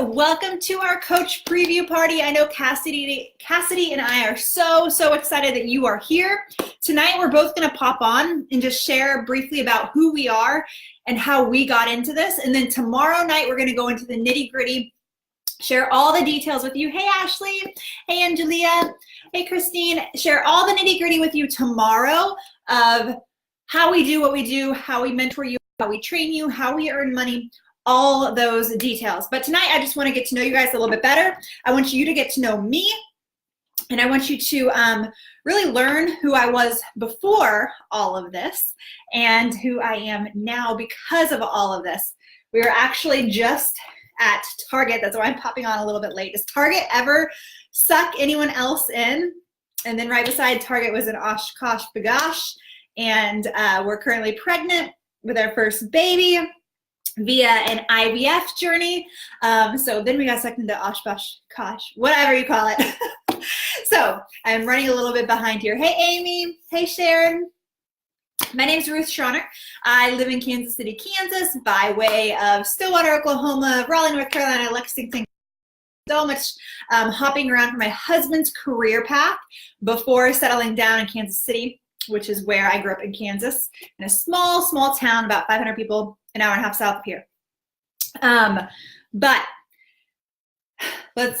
Welcome to our coach preview party. I know Cassidy and I are so excited that you are here. Tonight we're both going to pop on and just share briefly about who we are and how we got into this. And then tomorrow night we're going to go into the nitty-gritty, share all the details with you. Hey Ashley, hey Angelia, hey Christine, share all the nitty-gritty with you tomorrow of how we do what we do, how we mentor you, how we train you, how we earn money, all those details. But tonight I just want to get to know you guys a little bit better. I want you to get to know me, and I want you to really learn who I was before all of this and who I am now because of all of this. We were actually just at Target. That's why I'm popping on a little bit late. Does Target ever suck anyone else in? And then right beside Target was an Oshkosh Bagosh, and we're currently pregnant with our first baby via an IVF journey. So then we got sucked into Oshkosh, whatever you call it. So I'm running a little bit behind here. Hey, Amy. Hey, Sharon. My name is Ruth Schroner. I live in Kansas City, Kansas, by way of Stillwater, Oklahoma, Raleigh, North Carolina, Lexington. So much hopping around for my husband's career path before settling down in Kansas City, which is where I grew up in Kansas, in a small town, about 500 people, an hour and a half south of here. But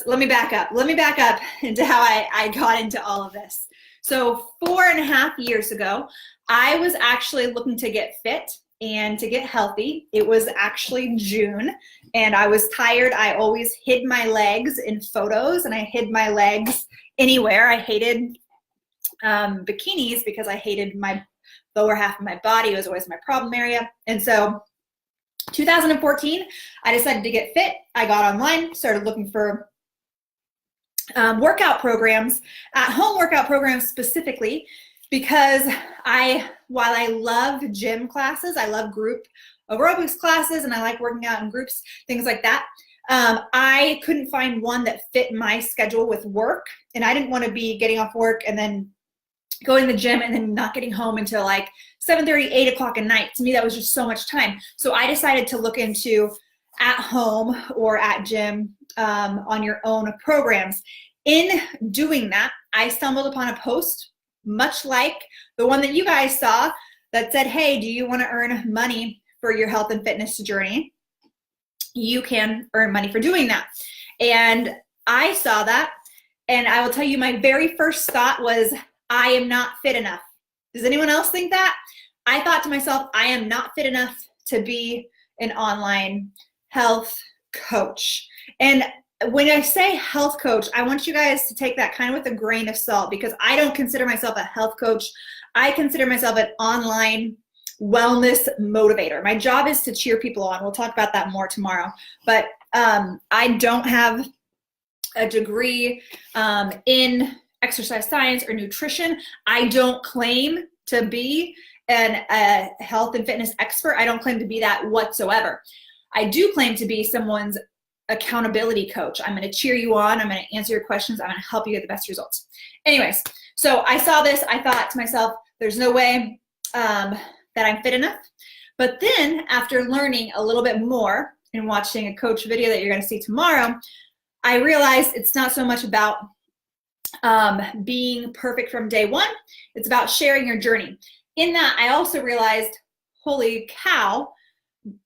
let me back up. Let me back up into how I got into all of this. So 4.5 years ago, I was actually looking to get fit and to get healthy. It was actually June, and I was tired. I always hid my legs in photos, and I hid my legs anywhere. I hated bikinis because I hated my lower half of my body. It was always my problem area. And so 2014, I decided to get fit. I got online, started looking for workout programs, at-home workout programs specifically, because while I love gym classes, I love group aerobics classes, and I like working out in groups, things like that. I couldn't find one that fit my schedule with work, and I didn't want to be getting off work and then going to the gym and then not getting home until like 7:30, 8 o'clock at night. To me, that was just so much time. So I decided to look into at home or at gym on your own programs. In doing that, I stumbled upon a post much like the one that you guys saw that said, hey, do you want to earn money for your health and fitness journey? You can earn money for doing that. And I saw that, and I will tell you, my very first thought was, I am not fit enough. Does anyone else think that? I thought to myself, I am not fit enough to be an online health coach. And when I say health coach, I want you guys to take that kind of with a grain of salt, because I don't consider myself a health coach. I consider myself an online wellness motivator. My job is to cheer people on. We'll talk about that more tomorrow. But I don't have a degree in exercise science or nutrition. I don't claim to be a health and fitness expert. I don't claim to be that whatsoever. I do claim to be someone's accountability coach. I'm going to cheer you on. I'm going to answer your questions. I'm going to help you get the best results. Anyways, so I saw this. I thought to myself, there's no way that I'm fit enough. But then after learning a little bit more and watching a coach video that you're going to see tomorrow, I realized it's not so much about being perfect from day one. It's about sharing your journey. In that, I also realized, holy cow,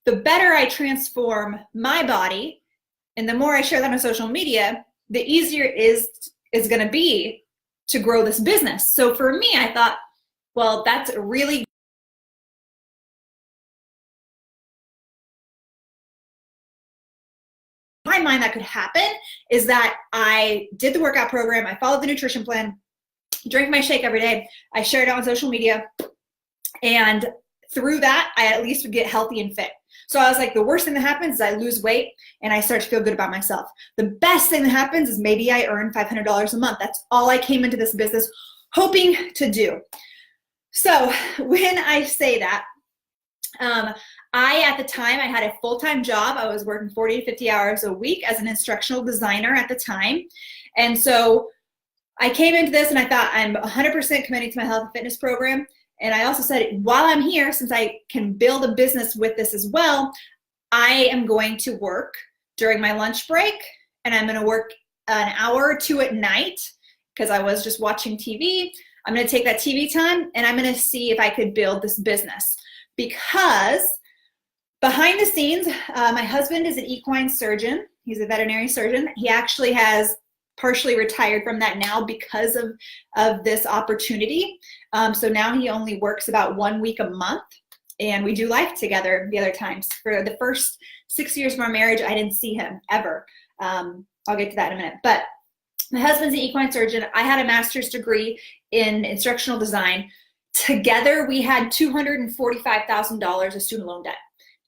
the better I transform my body and the more I share that on social media, the easier it is going to be to grow this business. So for me, I thought, well, that's really my mind that could happen is that I did the workout program, I followed the nutrition plan, drank my shake every day, I shared it on social media, and through that, I at least would get healthy and fit. So I was like, the worst thing that happens is I lose weight and I start to feel good about myself. The best thing that happens is maybe I earn $500 a month. That's all I came into this business hoping to do. So when I say that, at the time, I had a full-time job. I was working 40 to 50 hours a week as an instructional designer at the time. And so I came into this and I thought, I'm 100% committing to my health and fitness program. And I also said, while I'm here, since I can build a business with this as well, I am going to work during my lunch break, and I'm going to work an hour or two at night because I was just watching TV. I'm going to take that TV time and I'm going to see if I could build this business, because behind the scenes, my husband is an equine surgeon. He's a veterinary surgeon. He actually has partially retired from that now because of this opportunity. So now he only works about 1 week a month, and we do life together the other times. For the first 6 years of our marriage, I didn't see him ever. I'll get to that in a minute. But my husband's an equine surgeon. I had a master's degree in instructional design. Together, we had $245,000 of student loan debt.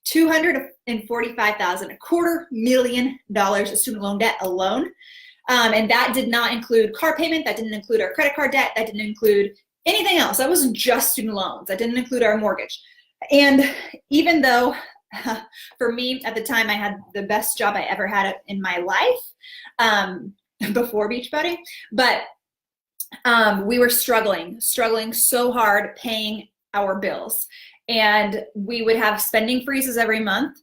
$245,000, $250,000 of student loan debt alone. And that did not include car payment. That didn't include our credit card debt. That didn't include anything else. That wasn't just student loans. That didn't include our mortgage. And even though for me at the time, I had the best job I ever had in my life before Beachbody, but we were struggling so hard paying our bills. And we would have spending freezes every month.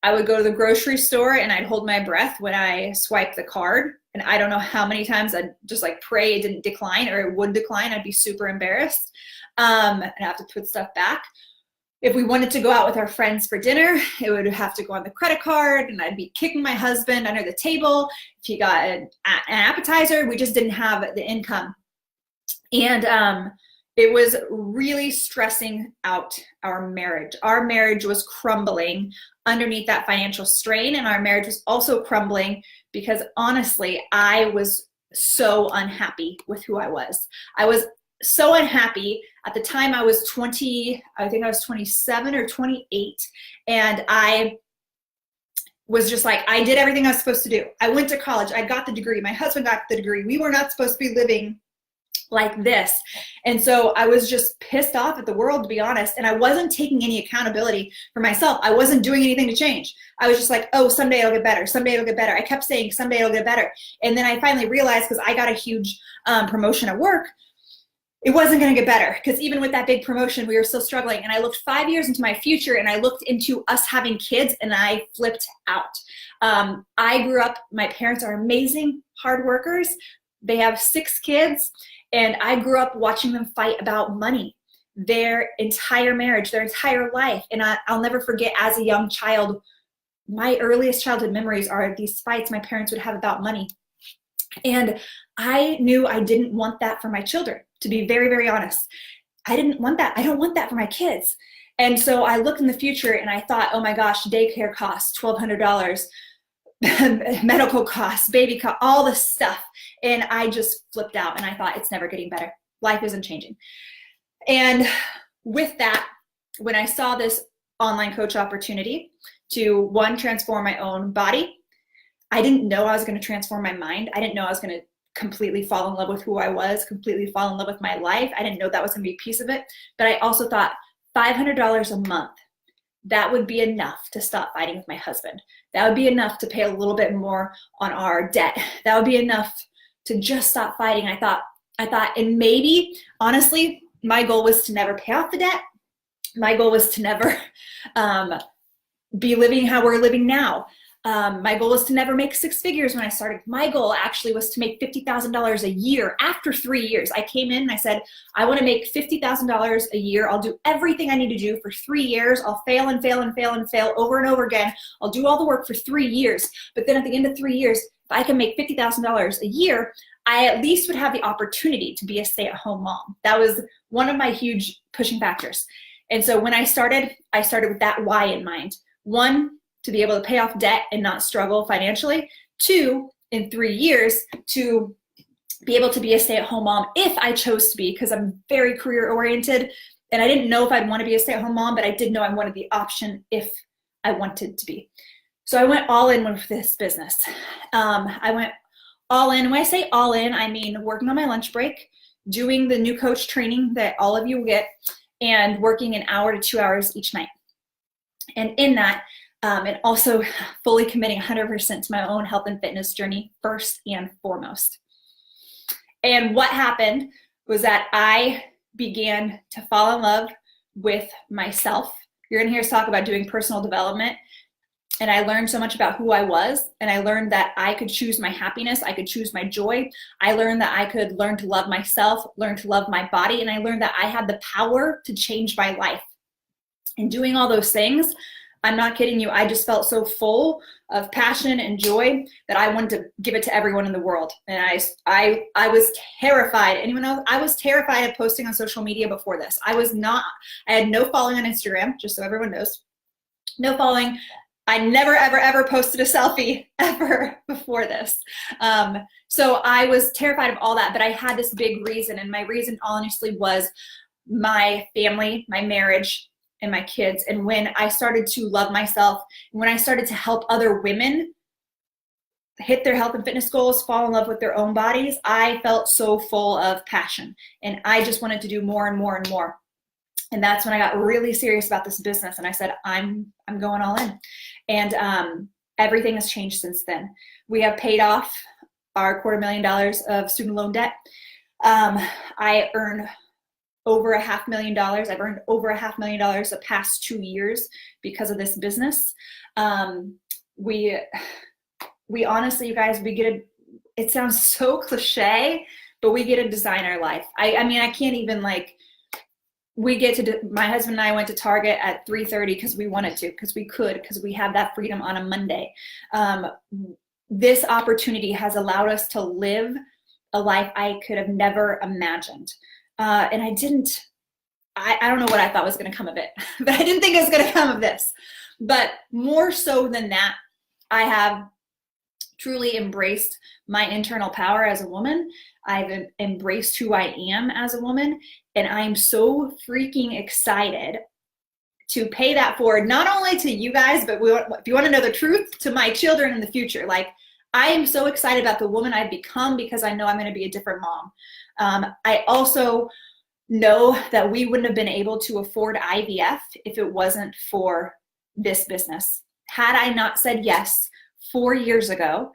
I would go to the grocery store and I'd hold my breath when I swiped the card. And I don't know how many times I'd just like pray it didn't decline, or it would decline. I'd be super embarrassed and I'd have to put stuff back. If we wanted to go out with our friends for dinner, it would have to go on the credit card, and I'd be kicking my husband under the table. If he got an appetizer, we just didn't have the income. And it was really stressing out our marriage. Our marriage was crumbling underneath that financial strain, and our marriage was also crumbling because honestly, I was so unhappy with who I was. I was so unhappy. At the time I was 20, I think I was 27 or 28. And I was just like, I did everything I was supposed to do. I went to college. I got the degree. My husband got the degree. We were not supposed to be living like this. And so I was just pissed off at the world, to be honest. And I wasn't taking any accountability for myself. I wasn't doing anything to change. I was just like, oh, someday it'll get better. Someday it'll get better. I kept saying someday it'll get better. And then I finally realized, because I got a huge promotion at work, it wasn't going to get better, because even with that big promotion, we were still struggling. And I looked 5 years into my future, and I looked into us having kids, and I flipped out. I grew up, my parents are amazing, hard workers. They have 6 kids, and I grew up watching them fight about money their entire marriage, their entire life. And I'll never forget, as a young child, my earliest childhood memories are these fights my parents would have about money. And I knew I didn't want that for my children, to be very, very honest. I didn't want that. I don't want that for my kids. And so I looked in the future and I thought, oh my gosh, daycare costs $1,200, medical costs, baby costs, all this stuff. And I just flipped out and I thought, it's never getting better. Life isn't changing. And with that, when I saw this online coach opportunity to, one, transform my own body, I didn't know I was going to transform my mind. I didn't know I was going to completely fall in love with who I was, completely fall in love with my life. I didn't know that was going to be a piece of it. But I also thought $500 a month, that would be enough to stop fighting with my husband. That would be enough to pay a little bit more on our debt. That would be enough to just stop fighting. I thought, and maybe, honestly, my goal was to never pay off the debt. My goal was to never be living how we're living now. My goal was to never make 6 figures when I started. My goal actually was to make $50,000 a year after 3 years. I came in and I said, I want to make $50,000 a year. I'll do everything I need to do for 3 years. I'll fail and fail and fail and fail over and over again. I'll do all the work for 3 years. But then at the end of 3 years, if I can make $50,000 a year, I at least would have the opportunity to be a stay-at-home mom. That was one of my huge pushing factors. And so when I started with that why in mind. 1, to be able to pay off debt and not struggle financially. 2, in 3 years, to be able to be a stay-at-home mom if I chose to be, because I'm very career-oriented, and I didn't know if I'd want to be a stay-at-home mom, but I did know I wanted the option if I wanted to be. So I went all in with this business. I went all in. When I say all in, I mean working on my lunch break, doing the new coach training that all of you will get, and working an hour to 2 hours each night. And in that, and also fully committing 100% to my own health and fitness journey first and foremost. And what happened was that I began to fall in love with myself. You're gonna hear us talk about doing personal development. And I learned so much about who I was, and I learned that I could choose my happiness, I could choose my joy. I learned that I could learn to love myself, learn to love my body, and I learned that I had the power to change my life. And doing all those things, I'm not kidding you, I just felt so full of passion and joy that I wanted to give it to everyone in the world. And I was terrified. Anyone else? I was terrified of posting on social media before this. I had no following on Instagram, just so everyone knows. No following. I never, ever, ever posted a selfie ever before this. So I was terrified of all that, but I had this big reason. And my reason honestly was my family, my marriage, and my kids. And when I started to love myself, when I started to help other women hit their health and fitness goals, fall in love with their own bodies, I felt so full of passion. And I just wanted to do more and more and more. And that's when I got really serious about this business. And I said, I'm going all in. And everything has changed since then. We have paid off our $250,000 of student loan debt. I earn over $500,000. I've earned over $500,000 the past 2 years because of this business. We honestly, you guys, it sounds so cliche, but we get to design our life. I mean, I can't even my husband and I went to Target at 3:30 because we wanted to, because we could, because we have that freedom on a Monday. This opportunity has allowed us to live a life I could have never imagined. And I don't know what I thought was going to come of it, but I didn't think it was going to come of this. But more so than that, I have truly embraced my internal power as a woman. I've embraced who I am as a woman, and I'm so freaking excited to pay that forward, not only to you guys, but if you want to know the truth, to my children in the future. Like, I am so excited about the woman I've become because I know I'm going to be a different mom. I also know that we wouldn't have been able to afford IVF if it wasn't for this business. Had I not said yes 4 years ago,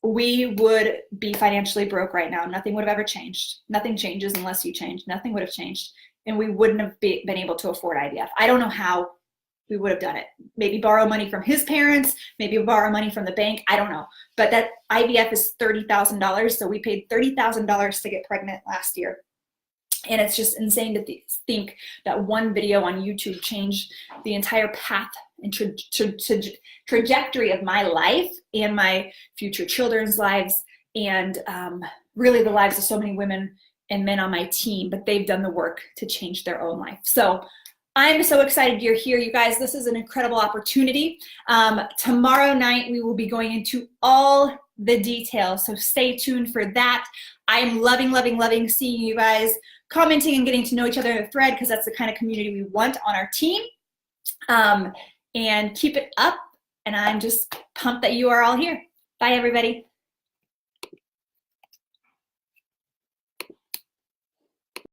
we would be financially broke right now. Nothing would have ever changed. Nothing changes unless you change. Nothing would have changed. And we wouldn't have been able to afford IVF. I don't know how we would have done it. Maybe borrow money from his parents, maybe borrow money from the bank. I don't know. But that IVF is $30,000. So we paid $30,000 to get pregnant last year. And it's just insane to think that one video on YouTube changed the entire path and trajectory of my life and my future children's lives, and really the lives of so many women and men on my team. But they've done the work to change their own life. So I'm so excited you're here, you guys. This is an incredible opportunity. Tomorrow night, we will be going into all the details. So stay tuned for that. I'm loving, loving, loving seeing you guys commenting and getting to know each other in the thread, because that's the kind of community we want on our team. And keep it up. And I'm just pumped that you are all here. Bye, everybody.